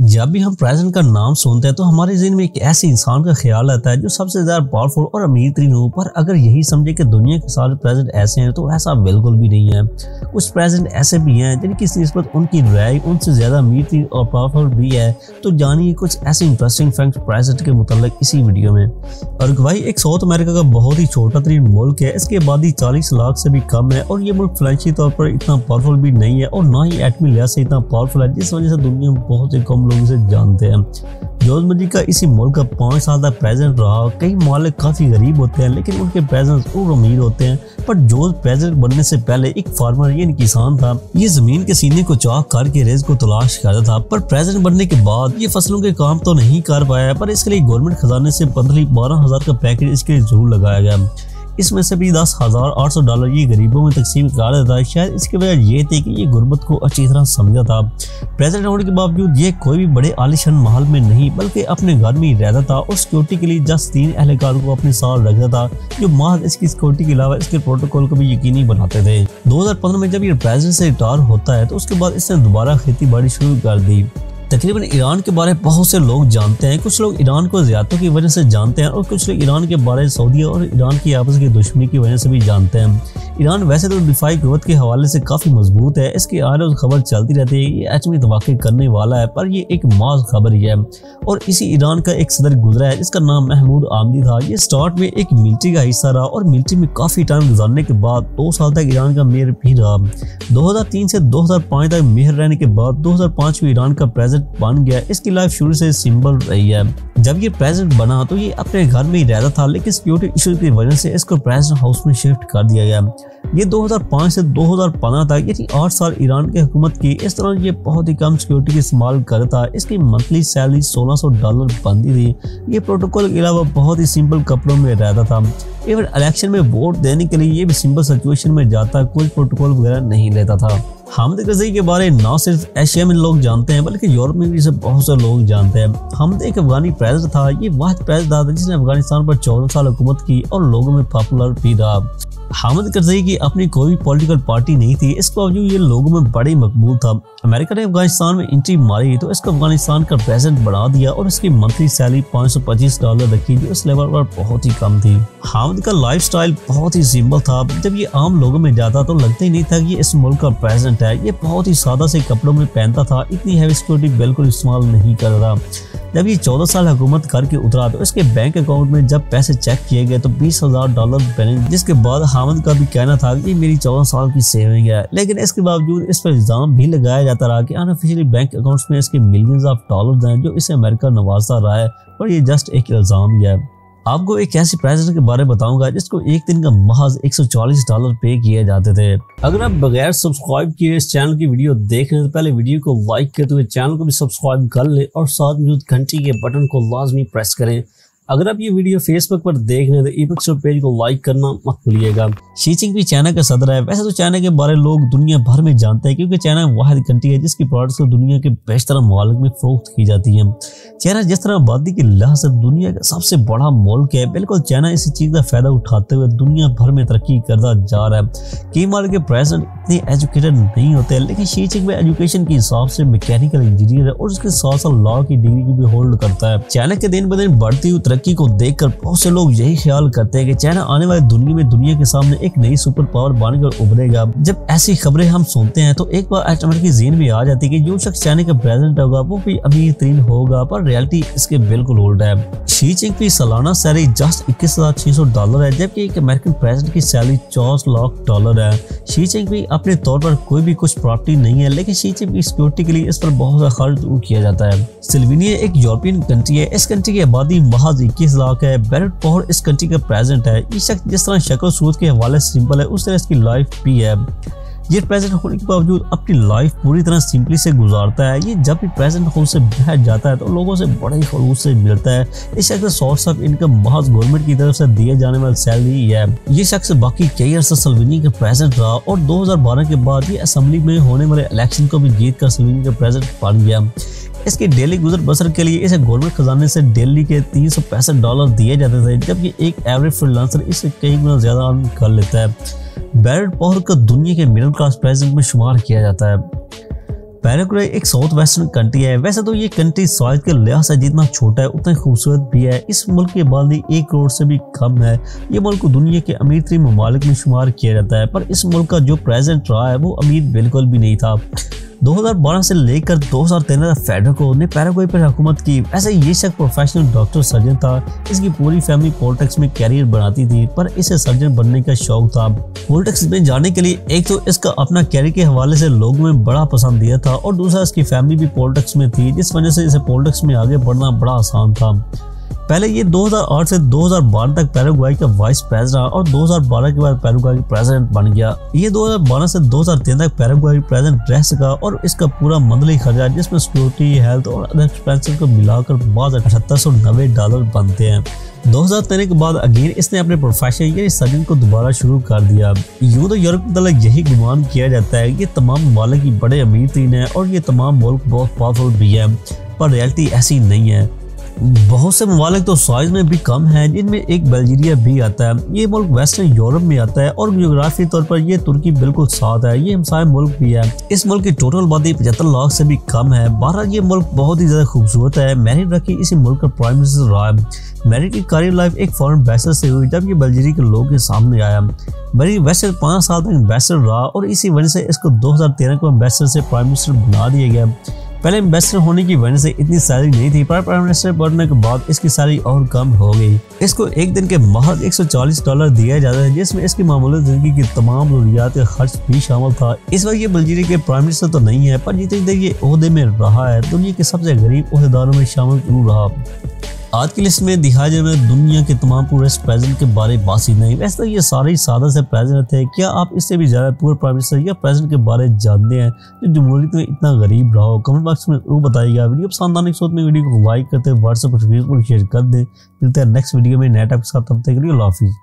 जब भी हम प्रेसिडेंट का नाम सुनते हैं तो हमारे ज़हन में एक ऐसे इंसान का ख्याल आता है जो सबसे ज़्यादा पावरफुल और अमीर तरीन हो। पर अगर यही समझे कि दुनिया के सारे प्रेसिडेंट ऐसे हैं तो ऐसा बिल्कुल भी नहीं है। कुछ प्रेसिडेंट ऐसे भी हैं जिनकी निस्बत उनकी राय उनसे ज़्यादा अमीर तरीन और पावरफुल भी है। तो जानिए कुछ ऐसे इंटरेस्टिंग फैक्ट प्रेसिडेंट के मुताल्लिक इसी वीडियो में। उरुग्वाई एक साउथ अमेरिका का बहुत ही छोटा तरीन मुल्क है। इसकी आबादी 40 लाख से भी कम है और ये मुल्क फाइनेंशियली तौर पर इतना पावरफुल भी नहीं है और ना ही एटमी लिहाज से इतना पावरफुल है, जिस वजह से दुनिया में बहुत से कम लोग इसे जानते हैं। जॉर्ज मजीका इसी मुल्क का 5 साल तक प्रेसिडेंट रहा। कई मालिक काफी गरीब होते हैं लेकिन उनके प्रेसिडेंट और अमीर होते हैं। पर जॉर्ज प्रेसिडेंट बनने से पहले एक फार्मर यानी किसान था। ये जमीन के सीने को चाक करके रिज़्क़ को तलाश करता था। पर प्रेसिडेंट बनने के बाद ये फसलों के काम तो नहीं कर पाया, पर इसके लिए गवर्नमेंट खजाने से 12,000 का पैकेज इसके लिए जरूर लगाया गया। इसमें से भी $10,800 ये गरीबों में तकसीम कर देता है। शायद इसकी वजह ये थी कि ये गुर्बत को अच्छी तरह समझा था। प्रेसिडेंट होने के बावजूद ये कोई भी बड़े आलिशान महल में नहीं बल्कि अपने घर में ही रहता था और सिक्योरिटी के लिए जस्ट 3 एहलकारों को अपने साथ रखता था जो महज इसकी सिक्योरिटी के अलावा इसके प्रोटोकॉल को भी यकीनी बनाते थे। 2015 में जब ये प्रेसिडेंट से रिटायर होता है तो उसके बाद इसने दोबारा खेती बाड़ी शुरू कर दी। तकरीबन ईरान के बारे में बहुत से लोग जानते हैं। कुछ लोग ईरान को ज़ियादतों की वजह से जानते हैं और कुछ लोग ईरान के बारे में सऊदी और ईरान की आपस की दुश्मनी की वजह से भी जानते हैं। ईरान वैसे तो दिफाई क़ुव्वत के हवाले से काफ़ी मजबूत है। इसकी आए रोज़ खबर चलती रहती है ये एटमी तबाही करने वाला है, पर ये एक माज खबर ही है। और इसी ईरान का एक सदर गुजरा है जिसका नाम महमूद आमदी था। ये स्टार्ट में एक मिलिट्री का हिस्सा रहा और मिलिट्री में काफ़ी टाइम गुजारने के बाद 2 साल तक ईरान का मेयर भी रहा। 2003 से 2005 तक मेयर रहने के बाद 2005 में ईरान का प्रेसिडेंट बन गया। इसकी लाइफ शुरू से सिंपल रही है। जब ये प्रेसिडेंट बना तो ये अपने घर में ही रहता था लेकिन सिक्योरिटी इशू की वजह से इसको प्रेसिडेंट हाउस में शिफ्ट कर दिया गया। ये 2005 से 2015 तक यानी 8 साल ईरान की हुकूमत की। इस दौरान ये बहुत ही कम सिक्योरिटी की इस्तेमाल करता। इसकी मंथली सैलरी $1600 बनती थी। ये प्रोटोकॉल के अलावा बहुत ही सिंपल कपड़ों में रहता था। इवन इलेक्शन में वोट देने के लिए ये भी सिंपल सिचुएशन में जाता, कोई प्रोटोकॉल वगैरह नहीं लेता था। हामिद करज़ई के बारे में ना सिर्फ एशिया में लोग जानते हैं बल्कि यूरोप में भी इसे बहुत से लोग जानते हैं। हामिद एक अफगानी प्रेसिडेंट था। ये वाहिद प्रेसिडेंट था जिसने अफगानिस्तान पर 14 साल हुकूमत की और लोगों में पॉपुलर भी रहा। हामिद करज़ई की अपनी कोई पॉलिटिकल पार्टी नहीं थी, इसके बावजूद ये लोगों में बड़ी मकबूल था। अमेरिका ने अफगानिस्तान में एंट्री मारी तो इसको अफगानिस्तान का प्रेसिडेंट बना दिया और इसकी मंथली सैलरी $525 रखी जो इस लेवल पर बहुत ही कम थी। हामिद का लाइफ स्टाइल बहुत ही सिंपल था। जब ये आम लोगों में जाता तो लगता ही नहीं था कि ये इस मुल्क का प्रेसिडेंट है। ये बहुत ही सादा से कपड़ों में पहनता था। इतनी हैवी सिक्योरिटी बिल्कुल इस्तेमाल नहीं कर रहा। जब ये 14 साल हुकूमत करके उतरा तो इसके बैंक अकाउंट में जब पैसे चेक किए गए तो $20,000 बैलेंस, जिसके बाद हामिद का भी कहना था कि मेरी 14 साल की सेविंग है। लेकिन इसके बावजूद इस पर इल्जाम भी लगाया जाता रहा कि अनऑफिशियली बैंक अकाउंट्स में इसके मिलियंस ऑफ डॉलर्स हैं जो इसे अमेरिका नवाजता रहा है, पर ये जस्ट एक इल्जाम ही है। आपको एक ऐसे प्रेसिडेंट के बारे में बताऊंगा जिसको एक दिन का महज $140 पे किए जाते थे। अगर आप बगैर सब्सक्राइब किए इस चैनल की वीडियो देख रहे हैं तो पहले वीडियो को लाइक करते हुए चैनल को भी सब्सक्राइब कर ले और साथ मौजूद घंटी के बटन को लाजमी प्रेस करें। अगर आप ये वीडियो फेसबुक पर देख रहे हैं तो ईबुक्स पेज को लाइक करना मत भूलिएगा। शी जिनपिंग चाइना का सदर है। वैसे तो चाइना के बारे में लोग दुनिया भर में जानते हैं क्योंकि चाइना वाहिद कंट्री है जिसकी प्रोडक्ट्स को दुनिया के बेशतर ममालिक में फरोख्त की जाती हैं। चाइना जिस तरह आबादी के लिहाज से दुनिया का सबसे बड़ा मुल्क है, बिल्कुल चाइना इस चीज़ का फायदा उठाते हुए दुनिया भर में तरक्की करता जा रहा है। कई मालिक के प्रेसिडेंट इतने एजुकेटेड नहीं होते लेकिन शी जिनपिंग एजुकेशन के हिसाब से मैकेनिकल इंजीनियर है और उसके साथ साथ लॉ की डिग्री की भी होल्ड करता है। चाइना के दिन ब दिन बढ़ती हुई तरक्की को देखकर बहुत से लोग यही ख्याल करते हैं कि चाइना आने वाली दुनिया के सामने एक नई सुपर पावर बनकर उभरेगा। जब ऐसी खबरें हम सुनते हैं तो एक बार ऑटोमेटिकली ज़हन में आ जाती है कि जो शख्स चाइना का प्रेसिडेंट होगा वो भी अमीर तरीन होगा, पर रियलिटी इसके बिल्कुल उल्टा है। शी जिनपिंग सालाना सैलरी जस्ट $21,600 है जबकि एक अमेरिकन प्रेसिडेंट की सैलरी $4 लाख है। शी जिनपिंग अपने तौर पर कोई भी कुछ प्रॉपर्टी नहीं है लेकिन शी जिनपिंग की सिक्योरिटी के लिए इस पर बहुत सा खर्च किया जाता है। स्लोवेनिया एक यूरोपियन कंट्री है। इस कंट्री की आबादी महज 21 लाख है। बेरेट पोहर इस कंट्री का प्रेसिडेंट है। ये शख्स जिस तरह शक्ल सूरत के हवाले से सिंपल है उस तरह इसकी लाइफ भी है। ये प्रेसिडेंट होने के बावजूद अपनी लाइफ पूरी तरह सिंपली से गुजारता है। ये जब भी प्रेसिडेंट हाउस से बैठ जाता है तो लोगों से बड़े ही खलूस से मिलता है। इस शख्स सोर्स ऑफ इनकम महज गवर्नमेंट की तरफ से दिए जाने वाली सैलरी ही है। ये शख्स बाकी कई अरसा स्लोवेनिया का प्रेसिडेंट रहा और 2012 के बाद ये असेंबली में होने वाले इलेक्शन को भी जीत कर स्लोवेनिया का प्रेसिडेंट बन गया। इसके डेली गुजर बसर के लिए इसे गवर्नमेंट खजाने से डेली के $365 दिए जाते थे जबकि एक एवरेज फ्रीलांसर इससे कई गुना ज्यादा अर्न कर लेता है। बेरेट पोहर को दुनिया के मिडिल क्लास प्रेसिडेंट में शुमार किया जाता है। पैराग्वे एक साउथ वेस्टर्न कंट्री है। वैसे तो ये कंट्री साइज के लिहाज से जितना छोटा है उतना खूबसूरत भी है। इस मुल्क की आबादी 1 करोड़ से भी कम है। ये मुल्क दुनिया के अमीर तरीन ममालिक में शुमार किया जाता है, पर इस मुल्क का जो प्रेसिडेंट रहा है वो अमीर बिल्कुल भी नहीं था। 2012 से लेकर 2013 तक फेडरको ने पैराग्वे पर हुकूमत की। वैसे ये शख्स प्रोफेशनल डॉक्टर सर्जन था। इसकी पूरी फैमिली पॉलिटिक्स में कैरियर बनाती थी, पर इसे सर्जन बनने का शौक था। पॉलिटिक्स में जाने के लिए एक तो इसका अपना कैरियर के हवाले से लोगों में बड़ा पसंद दिया था, और दूसरा इसकी फैमिली भी पॉलिटिक्स में थी, जिस वजह से इसे पॉलिटिक्स में आगे बढ़ना बड़ा आसान था। पहले ये 2008 से 2012 तक पैराग्वे का वाइस प्रेसिडेंट और 2012 के बाद पैराग्वे का प्रेसिडेंट बन गया। ये 2012 से 2013 तक पैराग्वे का प्रेसिडेंट रह सका, और इसका पूरा मंथली खर्चा जिसमें सिक्योरिटी, हेल्थ और अदर एक्सपेंसेस को मिलाकर बाद $7890 बनते हैं। 2013 के बाद अगेन इसने अपने प्रोफेशन यानी सर्जन को दोबारा शुरू कर दिया। यूं तो यूरोप में तक यही गुमान किया जाता है कि तमाम ममालिक की बड़े अमीर तरीन है और ये तमाम मुल्क बहुत पावरफुल भी है, पर रियलिटी ऐसी नहीं है। बहुत से ममालिक तो साइज में भी कम हैं, जिनमें एक बेल्जिरिया भी आता है। ये मुल्क वेस्टर्न यूरोप में आता है और जियोग्राफी तौर पर ये तुर्की बिल्कुल साथ है। ये हमसाय मुल्क भी है। इस मुल्क की टोटल आबादी 75 लाख से भी कम है। बहरहाल ये मुल्क बहुत ही ज्यादा खूबसूरत है। मैरी ड्रगी इसी मुल्क का प्राइम मिनिस्टर रहा है। मैरी की करियर लाइफ एक फॉरेन एम्बेसडर से हुई जब ये बेल्जिरिया के लोगों के सामने आया। मैरी वैसे 5 साल तक एम्बेसडर रहा, और इसी वजह से इसको 2013 को एम्बेसडर से प्राइम मिनिस्टर बना दिया गया। पहले एम्बेसडर होने की वजह से इतनी सैलरी नहीं थी, पर प्राइम मिनिस्टर बनने के बाद इसकी सैलरी और कम हो गई। इसको एक दिन के महज $140 दिया जाता है, जिसमें इसकी मामूली जिंदगी की तमाम जरूरियात का खर्च भी शामिल था। इस वक्त ये बेल्जिरिया के प्राइम मिनिस्टर तो नहीं है, पर जितनी देर ये ओहदे में रहा है दुनिया के सबसे गरीब ओहदेदारों में शामिल जरूर रहा। आज की लिस्ट में दिखाए जाने वाले दुनिया के तमाम पूरेस्ट प्रेसिडेंट के बारे में बात ही नहीं। वैसे तो ये सारे ही सादा से प्रेसिडेंट थे। क्या आप इससे भी ज्यादा पूरे प्राइम मिनिस्टर या प्रेसिडेंट के बारे में जानते हैं जो जमहूरियत में इतना गरीब रहा हो? कमेंट बॉक्स में जरूर बताइएगा। वीडियो पसंद आने के साथ में वीडियो को लाइक करते, व्हाट्सएप पर फेसबुक शेयर कर दें। मिलते हैं नेक्स्ट वीडियो में नए टॉपिक के साथ। तब तक के लिए अल्लाह हाफिज़।